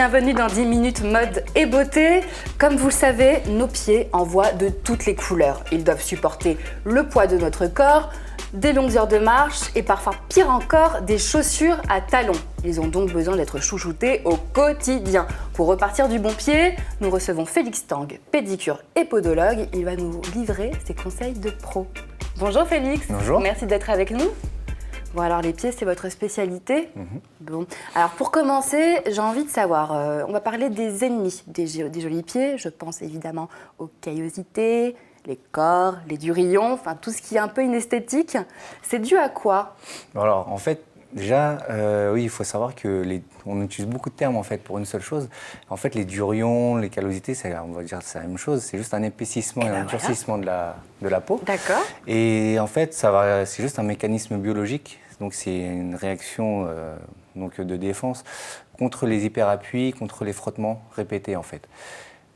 bienvenue dans 10 minutes mode et beauté. Comme vous le savez, nos pieds envoient de toutes les couleurs. Ils doivent supporter le poids de notre corps, des longues heures de marche et parfois pire encore, des chaussures à talons. Ils ont donc besoin d'être chouchoutés au quotidien. Pour repartir du bon pied, nous recevons Félix Tang, pédicure et podologue. Il va nous livrer ses conseils de pro. Bonjour Félix. Bonjour. Merci d'être avec nous. Bon alors les pieds c'est votre spécialité. Bon, alors pour commencer j'ai envie de savoir, on va parler des ennemis des jolis pieds. Je pense évidemment aux callosités, les corps, les durillons, enfin tout ce qui est un peu inesthétique. C'est dû à quoi? Alors en fait déjà oui il faut savoir que on utilise beaucoup de termes en fait pour une seule chose. En fait les durillons, les callosités, on va dire c'est la même chose, c'est juste un épaississement et un durcissement de la peau. D'accord. Et en fait c'est juste un mécanisme biologique, donc c'est une réaction donc de défense contre les hyperappuis, contre les frottements répétés en fait.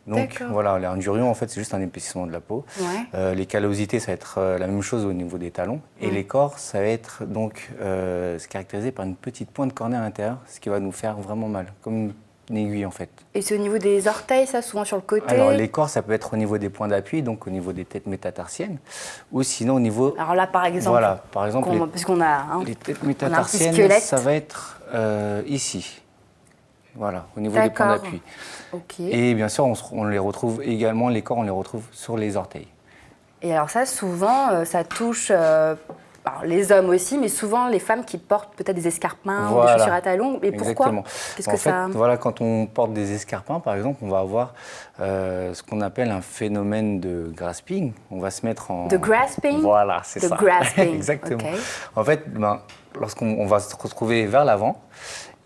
Donc voilà, un durion en fait c'est juste un épaississement de la peau. Ouais. Les callosités ça va être la même chose au niveau des talons. Et les corps ça va être donc se caractériser par une petite pointe cornée à l'intérieur, ce qui va nous faire vraiment mal, comme une aiguille en fait. Et c'est au niveau des orteils ça, souvent sur le côté? Alors les corps ça peut être au niveau des points d'appui, donc au niveau des têtes métatarsiennes, ou sinon au niveau... Alors là par exemple, voilà, par exemple puisqu'on a, les têtes métatarsiennes, ça va être ici. Voilà, au niveau des points d'appui. Okay. Et bien sûr, on les retrouve également, les corps, on les retrouve sur les orteils. Et alors ça, souvent, ça touche les hommes aussi, mais souvent les femmes qui portent peut-être des escarpins ou des chaussures à talons. Et pourquoi? Qu'est-ce que ça... Voilà, quand on porte des escarpins, par exemple, on va avoir ce qu'on appelle un phénomène de grasping. On va se mettre en... De grasping? Voilà, c'est ça. De grasping. Exactement. Okay. En fait, lorsqu'on va se retrouver vers l'avant,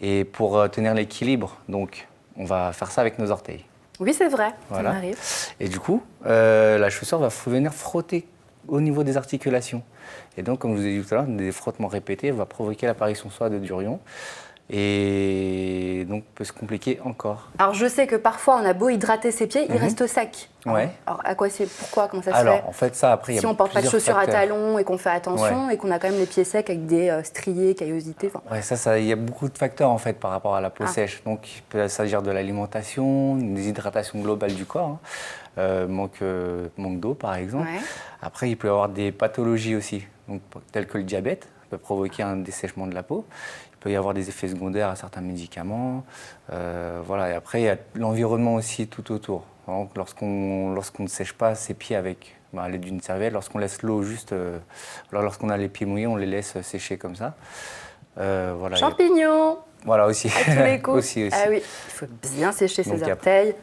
et pour tenir l'équilibre, donc, on va faire ça avec nos orteils. Oui, c'est vrai, voilà. Ça m'arrive. Et du coup, la chaussure va venir frotter au niveau des articulations. Et donc, comme je vous ai dit tout à l'heure, des frottements répétés va provoquer l'apparition soit de durions, et donc peut se compliquer encore. Alors, je sais que parfois, on a beau hydrater ses pieds, ils restent secs. Ouais. Alors, à quoi c'est, pourquoi, comment ça se fait? Alors, en fait, ça, après, il y a si on porte pas de chaussures facteurs. À talons et qu'on fait attention et qu'on a quand même les pieds secs avec des striés, callosités. Ouais, il y a beaucoup de facteurs en fait par rapport à la peau sèche. Donc, il peut s'agir de l'alimentation, une déshydratation globale du corps, manque d'eau par exemple. Ouais. Après, il peut y avoir des pathologies aussi, donc, telles que le diabète, peut provoquer un dessèchement de la peau. Il peut y avoir des effets secondaires à certains médicaments. Voilà. Et après, il y a l'environnement aussi tout autour. Donc, lorsqu'on ne sèche pas ses pieds avec à l'aide d'une serviette, lorsqu'on laisse l'eau juste, lorsqu'on a les pieds mouillés, on les laisse sécher comme ça. Voilà, champignons. Voilà aussi. À tous les coups. aussi. Ah oui, il faut bien sécher ses orteils.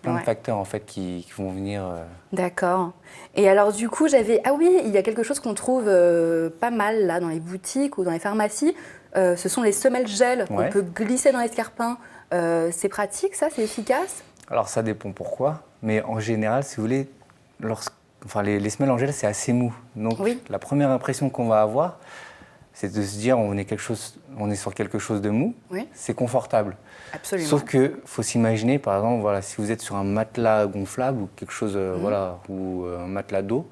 Plein de facteurs en fait qui vont venir. D'accord. Et alors du coup, ah oui, il y a quelque chose qu'on trouve pas mal là dans les boutiques ou dans les pharmacies. Ce sont les semelles gel qu'on peut glisser dans l'escarpin. C'est pratique, ça? C'est efficace? Alors ça dépend pourquoi, mais en général, si vous voulez, les semelles en gel, c'est assez mou. Donc la première impression qu'on va avoir, c'est de se dire on est sur quelque chose de mou, c'est confortable. Absolument. Sauf qu'il faut s'imaginer, par exemple, voilà, si vous êtes sur un matelas gonflable ou quelque chose, ou un matelas d'eau,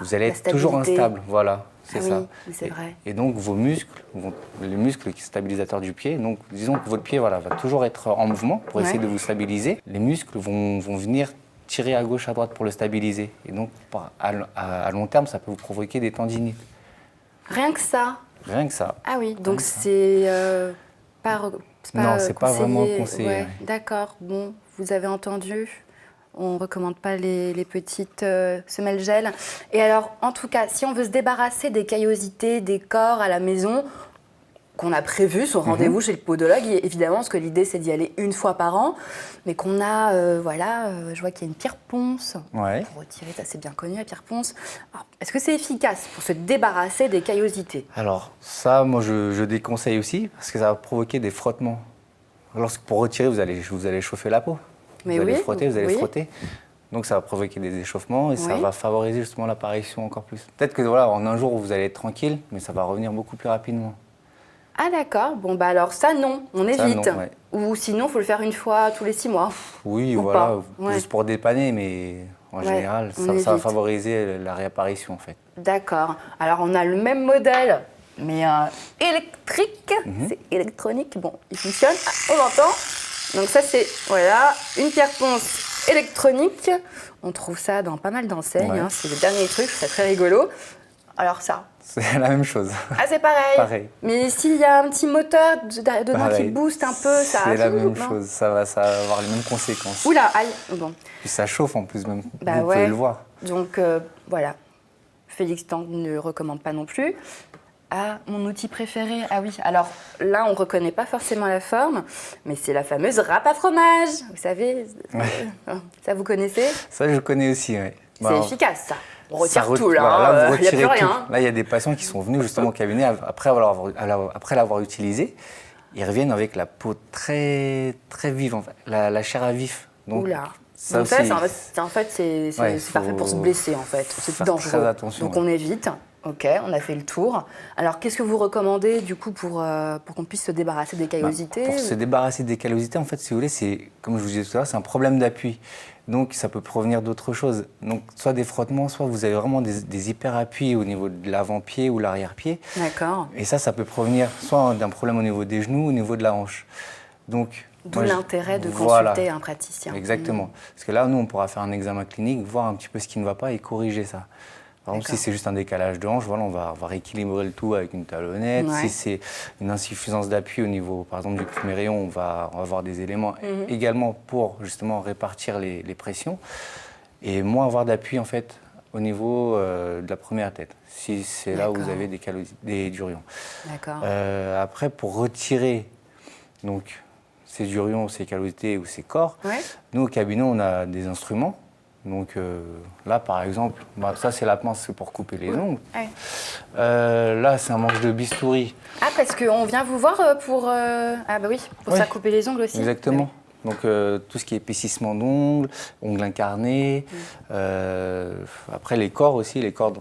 vous allez être toujours instable. Voilà, c'est ça. Oui, c'est vrai. Et donc vos muscles, les muscles stabilisateurs du pied, donc disons que votre pied va toujours être en mouvement pour essayer de vous stabiliser. Les muscles vont venir tirer à gauche, à droite pour le stabiliser. Et donc à long terme, ça peut vous provoquer des tendinites. Rien que ça? Rien que ça. Ah oui, donc c'est pas... Non, c'est pas vraiment conseillé. Ouais. D'accord, bon, vous avez entendu. On ne recommande pas les petites semelles gel. Et alors, en tout cas, si on veut se débarrasser des callosités, des corps à la maison, qu'on a prévu son rendez-vous chez le podologue, évidemment, parce que l'idée, c'est d'y aller une fois par an, mais qu'on a, je vois qu'il y a une pierre ponce. Ouais. Pour retirer, ça c'est bien connu, la pierre ponce. Est-ce que c'est efficace pour se débarrasser des callosités? Alors, ça, moi, je déconseille aussi, parce que ça va provoquer des frottements. Pour retirer, vous allez chauffer la peau. Mais vous allez frotter, vous allez frotter. Donc, ça va provoquer des échauffements et ça va favoriser justement l'apparition encore plus. Peut-être que en un jour, vous allez être tranquille, mais ça va revenir beaucoup plus rapidement. Ah d'accord, bon bah alors ça non, on évite. Non, ouais. Ou sinon, il faut le faire une fois tous les 6 mois. Oui, voilà, juste pour dépanner, mais en général, ça va favoriser la réapparition en fait. D'accord, alors on a le même modèle, mais électrique, c'est électronique, bon, il fonctionne, on l'entend. Donc ça, c'est voilà, une pierre ponce électronique. On trouve ça dans pas mal d'enseignes. Ouais. C'est le dernier truc, c'est très rigolo. Alors ça. C'est la même chose. Ah, c'est pareil. Pareil. Mais s'il y a un petit moteur dedans Pareil. qui booste un peu, ça... C'est la même non chose. Ça va avoir les mêmes conséquences. Oula, aïe. Bon. Puis ça chauffe en plus même. Bah Vous ouais. pouvez le voir. Donc voilà. Félix Tang ne recommande pas non plus. Ah, mon outil préféré. Ah oui, alors là, on ne reconnaît pas forcément la forme, mais c'est la fameuse râpe à fromage. Vous savez, ça vous connaissez? Ça, je connais aussi, oui. C'est efficace, ça. On retire Ça tout, là. voilà, Il n'y a plus rien. Là, il y a des patients qui sont venus justement au cabinet après l'avoir utilisé. Ils reviennent avec la peau très, très vive, en fait. La chair à vif. Donc, Oula. ça Donc aussi, en fait, c'est ouais, parfait pour se blesser, en fait. C'est faire dangereux. très attention, Donc ouais. on évite. Ok, on a fait le tour. Alors, qu'est-ce que vous recommandez, du coup, pour qu'on puisse se débarrasser des callosités? Pour se débarrasser des callosités, en fait, si vous voulez, c'est, comme je vous disais tout à l'heure, c'est un problème d'appui. Donc, ça peut provenir d'autres choses. Donc, soit des frottements, soit vous avez vraiment des hyperappuis au niveau de l'avant-pied ou l'arrière-pied. D'accord. Et ça peut provenir soit d'un problème au niveau des genoux ou au niveau de la hanche. Donc, D'où moi, l'intérêt de voilà. consulter un praticien. Exactement. Parce que là, nous, on pourra faire un examen clinique, voir un petit peu ce qui ne va pas et corriger ça. Par exemple, si c'est juste un décalage de hanche, voilà, on va rééquilibrer le tout avec une talonnette. Ouais. Si c'est une insuffisance d'appui au niveau, par exemple, du plumérion, on va avoir des éléments également pour justement répartir les pressions et moins avoir d'appui en fait au niveau de la première tête, si c'est là où vous avez des durions. D'accord. Après, pour retirer donc ces durions, ces callosités ou ces corps, Ouais. nous au cabinet, on a des instruments. Donc là, par exemple, ça c'est la pince pour couper les ongles. Ouais. Là, c'est un manche de bistouri. Ah, parce qu'on vient vous voir pour... Ah bah oui, pour Oui. ça couper les ongles aussi. Exactement. Donc tout ce qui est épaississement d'ongles, ongles incarnés. Après les corps aussi, les corps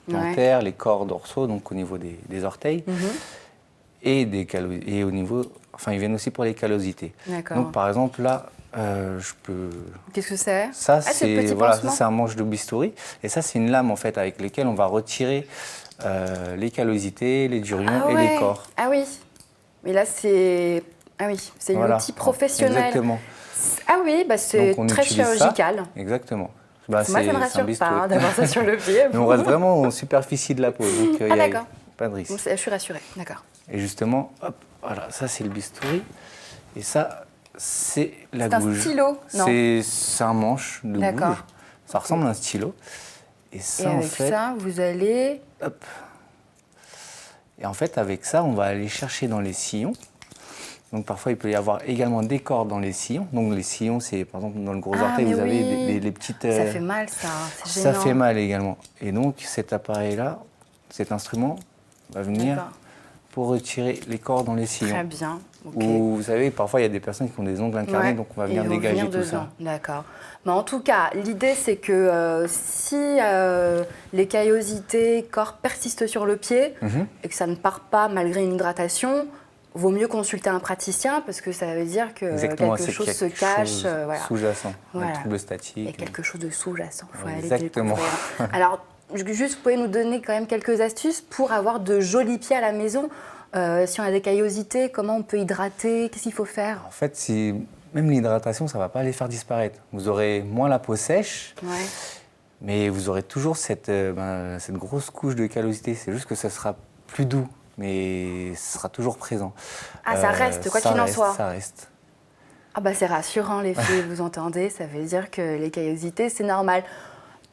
dentaires, les corps dorsaux, donc au niveau des orteils. Et au niveau... Enfin, ils viennent aussi pour les callosités. D'accord. Donc par exemple, là... je peux... Qu'est-ce que c'est? Ça, c'est le petit voilà, pansement. c'est un manche de bistouri. Et ça, c'est une lame en fait avec laquelle on va retirer les callosités, les durions et les corps. Ah oui. Mais là, c'est... Ah oui, c'est Voilà. l'outil professionnel. Exactement. Ah oui, bah c'est Donc, on très utilise chirurgical. Ça. Exactement. Moi, ça ne me rassure pas d'avoir ça sur le pied. Mais on reste vraiment en superficie de la peau. Donc, Ah d'accord. Pas de risque. Donc, je suis rassurée, d'accord. Et justement, hop, voilà, ça c'est le bistouri. Et ça, c'est la C'est gouge. un stylo, non? C'est un manche de D'accord. gouge. Ça ressemble à un stylo. Et ça, Et en avec fait, ça, vous allez... hop. Et en fait, avec ça, on va aller chercher dans les sillons. Donc parfois, il peut y avoir également des cordes dans les sillons. Donc les sillons, c'est par exemple dans le gros orteil, mais vous avez oui. les petites... Ça fait mal, ça. C'est ça gênant. fait mal également. Et donc cet appareil-là, cet instrument, va venir D'accord. pour retirer les cordes dans les sillons. Très bien. Ok. Ou vous savez, parfois il y a des personnes qui ont des ongles incarnés, Ouais. donc on va Et venir dégager revenir tout dedans. ça. D'accord. Mais en tout cas, l'idée, c'est que si les callosités, corps persistent sur le pied et que ça ne part pas malgré une hydratation, vaut mieux consulter un praticien parce que ça veut dire que Exactement, quelque c'est chose qu'il y a se quelque cache. chose Voilà. Sous-jacent, Voilà. un trouble statique. Il y a quelque chose de sous-jacent. Il faut aller Exactement. découvrir. Alors, juste, vous pouvez nous donner quand même quelques astuces pour avoir de jolis pieds à la maison. Si on a des callosités, comment on peut hydrater? Qu'est-ce qu'il faut faire? En fait, même l'hydratation, ça ne va pas les faire disparaître. Vous aurez moins la peau sèche, mais vous aurez toujours cette grosse couche de callosité. C'est juste que ça sera plus doux, mais ce sera toujours présent. Ah, ça reste, quoi qu'il en soit. Ça reste. Ah bah c'est rassurant les filles, vous entendez, ça veut dire que les callosités, c'est normal.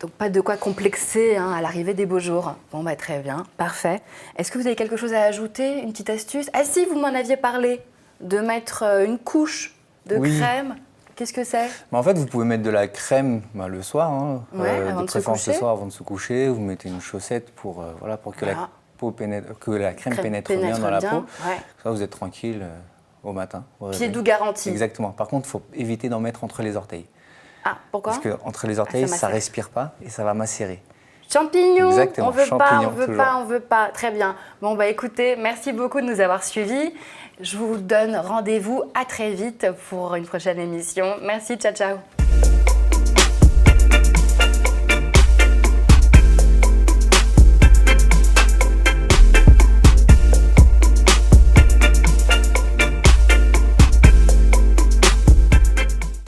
Donc pas de quoi complexer à l'arrivée des beaux jours. Bon bah très bien, parfait. Est-ce que vous avez quelque chose à ajouter, une petite astuce? Ah si, vous m'en aviez parlé, de mettre une couche de crème. Qu'est-ce que c'est? En fait, vous pouvez mettre de la crème le soir, avant de se préférence le coucher. soir avant de se coucher. Vous mettez une chaussette pour que la crème pénètre bien dans la peau. Ouais. Ça, vous êtes tranquille au matin. Pied doux garanti. Exactement. Par contre, il faut éviter d'en mettre entre les orteils. Ah, pourquoi? Parce qu'entre les orteils, ça macère. respire pas et ça va macérer. Champignons, Exactement, on veut pas, champignons, on veut toujours. pas, on veut pas. Très bien. Bon bah écoutez, merci beaucoup de nous avoir suivis. Je vous donne rendez-vous à très vite pour une prochaine émission. Merci, ciao ciao.